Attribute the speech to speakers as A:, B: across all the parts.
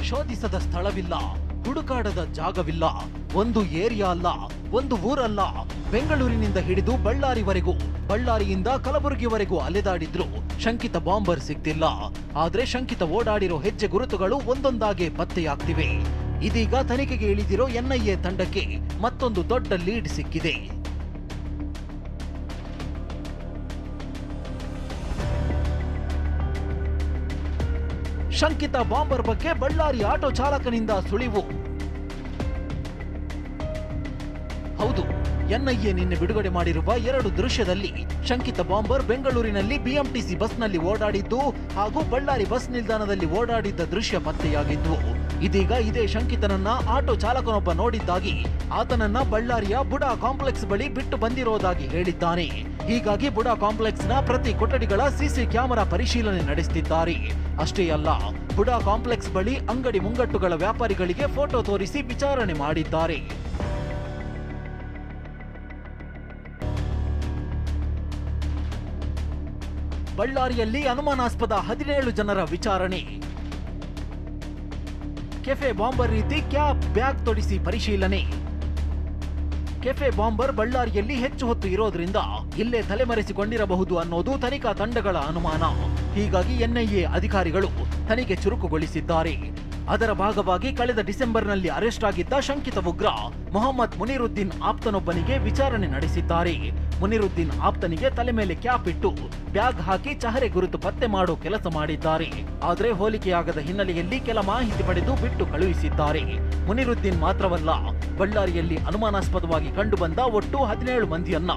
A: ಶೋಧಿಸದ ಸ್ಥಳವಿಲ್ಲ, ಹುಡುಕಾಡದ ಜಾಗವಿಲ್ಲ. ಒಂದು ಏರಿಯಾ ಅಲ್ಲ, ಒಂದು ಊರಲ್ಲ, ಬೆಂಗಳೂರಿನಿಂದ ಹಿಡಿದು ಬಳ್ಳಾರಿವರೆಗೂ, ಬಳ್ಳಾರಿಯಿಂದ ಕಲಬುರಗಿವರೆಗೂ ಅಲೆದಾಡಿದ್ರು ಶಂಕಿತ ಬಾಂಬರ್ ಸಿಗ್ತಿಲ್ಲ. ಆದ್ರೆ ಶಂಕಿತ ಓಡಾಡಿರೋ ಹೆಜ್ಜೆ ಗುರುತುಗಳು ಒಂದೊಂದಾಗೆ ಪತ್ತೆಯಾಗ್ತಿವೆ. ಇದೀಗ ತನಿಖೆಗೆ ಇಳಿದಿರೋ ಎನ್ಐಎ ತಂಡಕ್ಕೆ ಮತ್ತೊಂದು ದೊಡ್ಡ ಲೀಡ್ ಸಿಕ್ಕಿದೆ. ಶಂಕಿತ ಬಾಂಬರ್ ಬಗ್ಗೆ ಬಳ್ಳಾರಿ ಆಟೋ ಚಾಲಕನಿಂದ ಸುಳಿವು. ಹೌದು, ಎನ್ಐಎ ನಿನ್ನೆ ಬಿಡುಗಡೆ ಮಾಡಿರುವ 2 ದೃಶ್ಯದಲ್ಲಿ ಶಂಕಿತ ಬಾಂಬರ್ ಬೆಂಗಳೂರಿನಲ್ಲಿ ಬಿಎಂಟಿಸಿ ಬಸ್ನಲ್ಲಿ ಓಡಾಡಿದ್ದು ಹಾಗೂ ಬಳ್ಳಾರಿ ಬಸ್ ನಿಲ್ದಾಣದಲ್ಲಿ ಓಡಾಡಿದ್ದ ದೃಶ್ಯ ಪತ್ತೆಯಾಗಿದ್ವು. ಇದೀಗ ಇದೇ ಶಂಕಿತನನ್ನ ಆಟೋ ಚಾಲಕನೊಬ್ಬ ನೋಡಿದ್ದಾಗಿ ಆತನನ್ನ ಬಳ್ಳಾರಿಯ ಬುಡಾ ಕಾಂಪ್ಲೆಕ್ಸ್ ಬಳಿ ಬಿಟ್ಟು ಬಂದಿರೋದಾಗಿ ಹೇಳಿದ್ದಾನೆ. ಹೀಗಾಗಿ ಬುಡಾ ಕಾಂಪ್ಲೆಕ್ಸ್ನ ಪ್ರತಿ ಕೊಠಡಿಗಳ ಸಿಸಿ ಕ್ಯಾಮೆರಾ ಪರಿಶೀಲನೆ ನಡೆಸುತ್ತಿದ್ದಾರೆ. ಅಷ್ಟೇ ಅಲ್ಲ, ಬುಡಾ ಕಾಂಪ್ಲೆಕ್ಸ್ ಬಳಿ ಅಂಗಡಿ ಮುಂಗಟ್ಟುಗಳ ವ್ಯಾಪಾರಿಗಳಿಗೆ ಫೋಟೋ ತೋರಿಸಿ ವಿಚಾರಣೆ ಮಾಡಿದ್ದಾರೆ. ಬಳ್ಳಾರಿಯಲ್ಲಿ ಅನುಮಾನಾಸ್ಪದ 17 ಜನರ ವಿಚಾರಣೆ. ಕೆಫೆ ಬಾಂಬರ್ ರೀತಿ ಕ್ಯಾಪ್, ಬ್ಯಾಗ್ ತೊಡಿಸಿ ಪರಿಶೀಲನೆ. ಕೆಫೆ ಬಾಂಬರ್ ಬಳ್ಳಾರಿಯಲ್ಲಿ ಹೆಚ್ಚು ಹೊತ್ತು ಇರೋದ್ರಿಂದ ಇಲ್ಲೇ ತಲೆಮರೆಸಿಕೊಂಡಿರಬಹುದು ಅನ್ನೋದು ತನಿಖಾ ತಂಡಗಳ ಅನುಮಾನ. ಹೀಗಾಗಿ ಎನ್ಐಎ ಅಧಿಕಾರಿಗಳು ತನಿಖೆ ಚುರುಕುಗೊಳಿಸಿದ್ದಾರೆ. ಅದರ ಭಾಗವಾಗಿ ಕಳೆದ ಡಿಸೆಂಬರ್ನಲ್ಲಿ ಅರೆಸ್ಟ್ ಆಗಿದ್ದ ಶಂಕಿತ ಉಗ್ರ ಮೊಹಮ್ಮದ್ ಮುನಿರುದ್ದೀನ್ ಆಪ್ತನೊಬ್ಬನಿಗೆ ವಿಚಾರಣೆ ನಡೆಸಿದ್ದಾರೆ. ಮುನಿರುದ್ದೀನ್ ಆಪ್ತನಿಗೆ ತಲೆ ಮೇಲೆ ಕ್ಯಾಪ್ ಇಟ್ಟು ಬ್ಯಾಗ್ ಹಾಕಿ ಚಹರೆ ಗುರುತು ಪತ್ತೆ ಮಾಡೋ ಕೆಲಸ ಮಾಡಿದ್ದಾರೆ. ಆದರೆ ಹೋಲಿಕೆಯಾಗದ ಹಿನ್ನೆಲೆಯಲ್ಲಿ ಕೆಲ ಮಾಹಿತಿ ಪಡೆದು ಬಿಟ್ಟು ಕಳುಹಿಸಿದ್ದಾರೆ. ಮುನಿರುದ್ದೀನ್ ಮಾತ್ರವಲ್ಲ, ಬಳ್ಳಾರಿಯಲ್ಲಿ ಅನುಮಾನಾಸ್ಪದವಾಗಿ ಕಂಡುಬಂದ ಒಟ್ಟು 17 ಮಂದಿಯನ್ನ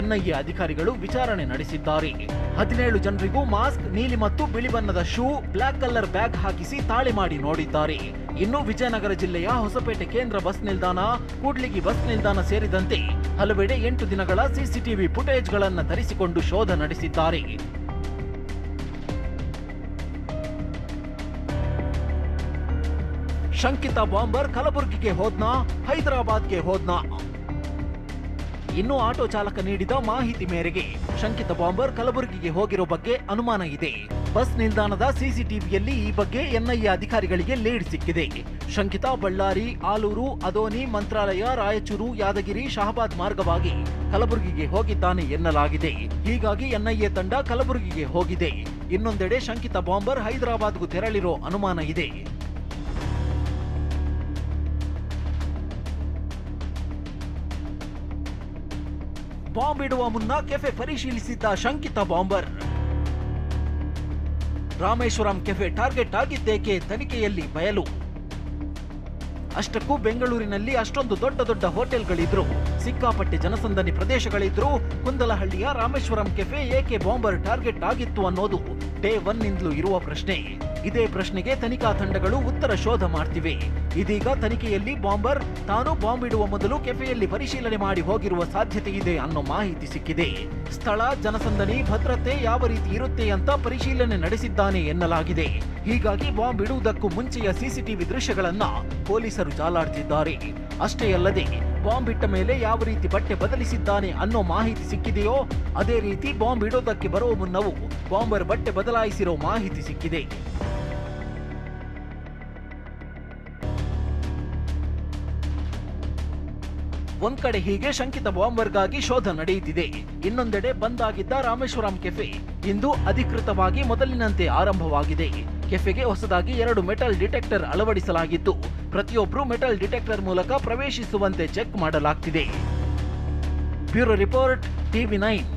A: ಎನ್ಐಎ ಅಧಿಕಾರಿಗಳು ವಿಚಾರಣೆ ನಡೆಸಿದ್ದಾರೆ. 17 ಜನರಿಗೂ ಮಾಸ್ಕ್, ನೀಲಿ ಮತ್ತು ಬಿಳಿ ಬಣ್ಣದ ಶೂ, ಬ್ಲಾಕ್ ಕಲರ್ ಬ್ಯಾಗ್ ಹಾಕಿಸಿ ತಾಳೆ ಮಾಡಿ ನೋಡಿದ್ದಾರೆ. ಇನ್ನು ವಿಜಯನಗರ ಜಿಲ್ಲೆಯ ಹೊಸಪೇಟೆ ಕೇಂದ್ರ ಬಸ್ ನಿಲ್ದಾಣ, ಕೂಡ್ಲಿಗಿ ಬಸ್ ನಿಲ್ದಾಣ ಸೇರಿದಂತೆ ಹಲವೆಡೆ 8 ದಿನಗಳ ಸಿಸಿಟಿವಿ ಫುಟೇಜ್ಗಳನ್ನು ತರಿಸಿಕೊಂಡು ಶೋಧ ನಡೆಸಿದ್ದಾರೆ. ಶಂಕಿತ ಬಾಂಬರ್ ಕಲಬುರಗಿಗೆ ಹೋದ್ನಾ, ಹೈದರಾಬಾದ್ಗೆ ಹೋದ್ನಾ? ಇನ್ನು ಆಟೋ ಚಾಲಕ ನೀಡಿದ ಮಾಹಿತಿ ಮೇರೆಗೆ ಶಂಕಿತ ಬಾಂಬರ್ ಕಲಬುರಗಿಗೆ ಹೋಗಿರೋ ಬಗ್ಗೆ ಅನುಮಾನ ಇದೆ. ಬಸ್ ನಿಲ್ದಾಣದ ಸಿಸಿಟಿವಿಯಲ್ಲಿ ಈ ಬಗ್ಗೆ ಎನ್ಐಎ ಅಧಿಕಾರಿಗಳಿಗೆ ಲೀಡ್ ಸಿಕ್ಕಿದೆ. ಶಂಕಿತ ಬಳ್ಳಾರಿ, ಆಲೂರು, ಅದೋನಿ, ಮಂತ್ರಾಲಯ, ರಾಯಚೂರು, ಯಾದಗಿರಿ, ಶಹಾಬಾದ್ ಮಾರ್ಗವಾಗಿ ಕಲಬುರಗಿಗೆ ಹೋಗಿದ್ದಾನೆ ಎನ್ನಲಾಗಿದೆ. ಹೀಗಾಗಿ ಎನ್ಐಎ ತಂಡ ಕಲಬುರಗಿಗೆ ಹೋಗಿದೆ. ಇನ್ನೊಂದೆಡೆ ಶಂಕಿತ ಬಾಂಬರ್ ಹೈದರಾಬಾದ್ಗೂ ತೆರಳಿರೋ ಅನುಮಾನ ಇದೆ. ಬಾಂಬ್ ಇಡುವ ಮುನ್ನ ಕೆಫೆ ಪರಿಶೀಲಿಸಿದ್ದ ಶಂಕಿತ ಬಾಂಬರ್. ರಾಮೇಶ್ವರಂ ಕೆಫೆ ಟಾರ್ಗೆಟ್ ಆಗಿದ್ದೇಕೆ? ತನಿಖೆಯಲ್ಲಿ ಬಯಲು. ಅಷ್ಟಕ್ಕೂ ಬೆಂಗಳೂರಿನಲ್ಲಿ ಅಷ್ಟೊಂದು ದೊಡ್ಡ ದೊಡ್ಡ ಹೋಟೆಲ್ಗಳಿದ್ರು, ಸಿಕ್ಕಾಪಟ್ಟೆ ಜನಸಂದಣಿ ಪ್ರದೇಶಗಳಿದ್ರು, ಕುಂದಲಹಳ್ಳಿಯ ರಾಮೇಶ್ವರಂ ಕೆಫೆ ಏಕೆ ಬಾಂಬರ್ ಟಾರ್ಗೆಟ್ ಆಗಿತ್ತು ಅನ್ನೋದು ಡೇ 1 ನಿಂದಲೂ ಇರುವ ಪ್ರಶ್ನೆ. ಇದೇ ಪ್ರಶ್ನೆಗೆ ತನಿಖಾ ತಂಡಗಳು ಉತ್ತರ ಶೋಧ ಮಾಡ್ತಿವೆ. ಇದೀಗ ತನಿಖೆಯಲ್ಲಿ ಬಾಂಬರ್ ತಾನು ಬಾಂಬ್ ಇಡುವ ಮೊದಲು ಕೆಫೆಯಲ್ಲಿ ಪರಿಶೀಲನೆ ಮಾಡಿ ಹೋಗಿರುವ ಸಾಧ್ಯತೆ ಇದೆ ಅನ್ನೋ ಮಾಹಿತಿ ಸಿಕ್ಕಿದೆ. ಸ್ಥಳ, ಜನಸಂದಣಿ, ಭದ್ರತೆ ಯಾವ ರೀತಿ ಇರುತ್ತೆ ಅಂತ ಪರಿಶೀಲನೆ ನಡೆಸಿದ್ದಾನೆ ಎನ್ನಲಾಗಿದೆ. ಹೀಗಾಗಿ ಬಾಂಬ್ ಇಡುವುದಕ್ಕೂ ಮುಂಚೆಯ ಸಿಸಿಟಿವಿ ದೃಶ್ಯಗಳನ್ನ ಪೊಲೀಸರು ಜಾಲಾಡ್ತಿದ್ದಾರೆ. ಅಷ್ಟೇ ಅಲ್ಲದೆ ಬಾಂಬ್ ಇಟ್ಟ ಮೇಲೆ ಯಾವ ರೀತಿ ಬಟ್ಟೆ ಬದಲಿಸಿದ್ದಾನೆ ಅನ್ನೋ ಮಾಹಿತಿ ಸಿಕ್ಕಿದೆಯೋ ಅದೇ ರೀತಿ ಬಾಂಬ್ ಇಡೋದಕ್ಕೆ ಬರುವ ಮುನ್ನವೂ ಬಾಂಬರ್ ಬಟ್ಟೆ ಬದಲಾಯಿಸಿರೋ ಮಾಹಿತಿ ಸಿಕ್ಕಿದೆ. ಒಂದ್ ಕಡೆ ಹೀಗೆ ಶಂಕಿತ ಬಾಂಬರ್ಗಾಗಿ ಶೋಧ ನಡೆಯುತ್ತಿದೆ. ಇನ್ನೊಂದೆಡೆ ಬಂದ್ ಆಗಿದ್ದ ರಾಮೇಶ್ವರಂ ಕೆಫೆ ಇಂದು ಅಧಿಕೃತವಾಗಿ ಮೊದಲಿನಂತೆ ಆರಂಭವಾಗಿದೆ. ಕೆಫೆಗೆ ಹೊಸದಾಗಿ 2 ಮೆಟಲ್ ಡಿಟೆಕ್ಟರ್ ಅಳವಡಿಸಲಾಗಿದ್ದು ಪ್ರತಿಯೊಬ್ಬರು ಮೆಟಲ್ ಡಿಟೆಕ್ಟರ್ ಮೂಲಕ ಪ್ರವೇಶಿಸುವಂತೆ ಚೆಕ್ ಮಾಡಲಾಗ್ತಿದೆ. Bureau report, TV9.